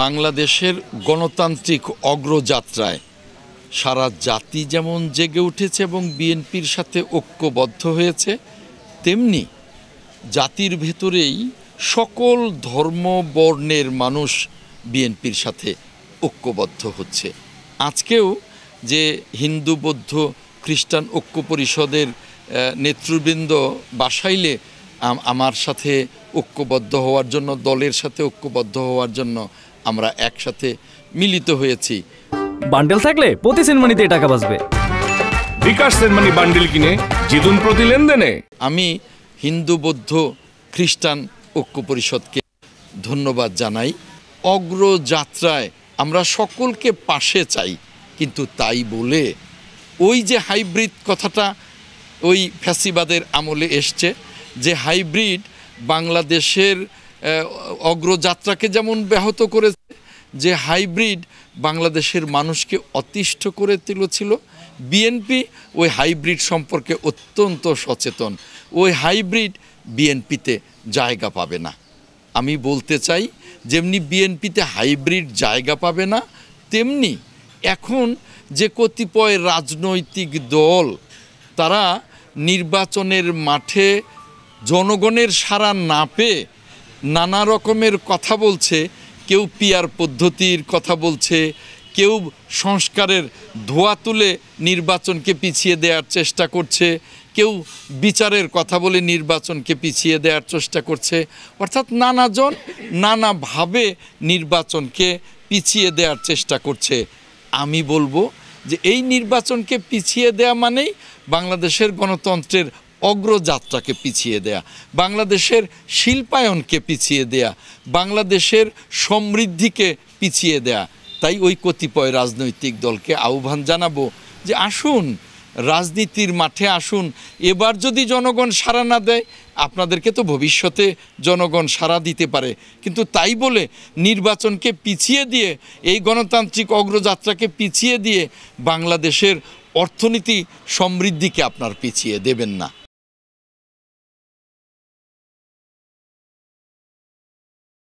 বাংলাদেশের গণতান্ত্রিক অগ্রযাত্রায় সারা জাতি যেমন জেগে উঠেছে এবং বিএনপির সাথে ঐক্যবদ্ধ হয়েছে, তেমনি জাতির ভেতরেই সকল ধর্ম বর্ণের মানুষ বিএনপির সাথে ঐক্যবদ্ধ হচ্ছে। আজকেও যে হিন্দু বৌদ্ধ খ্রিস্টান ঐক্য পরিষদের নেতৃবৃন্দ বাসাইলে আমার সাথে ঐক্যবদ্ধ হওয়ার জন্য, দলের সাথে ঐক্যবদ্ধ হওয়ার জন্য আমরা একসাথে মিলিত হয়েছি। বান্ডেল থাকলে প্রতি সেনমানিতে টাকা বাঁচবে। বিকাশ সেনমানি বান্ডেল কিনে জিতুন প্রতি লেনদেনে। আমি হিন্দু বৌদ্ধ খ্রিস্টান ঐক্য পরিষদকে ধন্যবাদ জানাই। অগ্রযাত্রায় আমরা সকলকে পাশে চাই, কিন্তু তাই বলে ওই যে হাইব্রিড কথাটা ওই ফ্যাসিবাদের আমলে এসছে, যে হাইব্রিড বাংলাদেশের অগ্রযাত্রাকে যেমন ব্যাহত করেছে, যে হাইব্রিড বাংলাদেশের মানুষকে অতিষ্ঠ করে তুলেছিল। বিএনপি ওই হাইব্রিড সম্পর্কে অত্যন্ত সচেতন। ওই হাইব্রিড বিএনপিতে জায়গা পাবে না। আমি বলতে চাই, যেমনি বিএনপিতে হাইব্রিড জায়গা পাবে না, তেমনি এখন যে কতিপয় রাজনৈতিক দল তারা নির্বাচনের মাঠে জনগণের সাড়া না পেয়ে নানা রকমের কথা বলছে। কেউ পিয়ার পদ্ধতির কথা বলছে, কেউ সংস্কারের ধোঁয়া তুলে নির্বাচনকে পিছিয়ে দেওয়ার চেষ্টা করছে, কেউ বিচারের কথা বলে নির্বাচনকে পিছিয়ে দেওয়ার চেষ্টা করছে। অর্থাৎ নানাজন নানাভাবে নির্বাচনকে পিছিয়ে দেওয়ার চেষ্টা করছে। আমি বলবো যে এই নির্বাচনকে পিছিয়ে দেওয়া মানেই বাংলাদেশের গণতন্ত্রের অগ্রযাত্রাকে পিছিয়ে দেয়া, বাংলাদেশের শিল্পায়নকে পিছিয়ে দেয়া, বাংলাদেশের সমৃদ্ধিকে পিছিয়ে দেয়া। তাই ওই কতিপয় রাজনৈতিক দলকে আহ্বান জানাবো যে আসুন, রাজনীতির মাঠে আসুন। এবার যদি জনগণ সাড়া না দেয়, আপনাদেরকে তো ভবিষ্যতে জনগণ সাড়া দিতে পারে, কিন্তু তাই বলে নির্বাচনকে পিছিয়ে দিয়ে, এই গণতান্ত্রিক অগ্রযাত্রাকে পিছিয়ে দিয়ে বাংলাদেশের অর্থনীতি সমৃদ্ধিকে আপনার পিছিয়ে দেবেন না।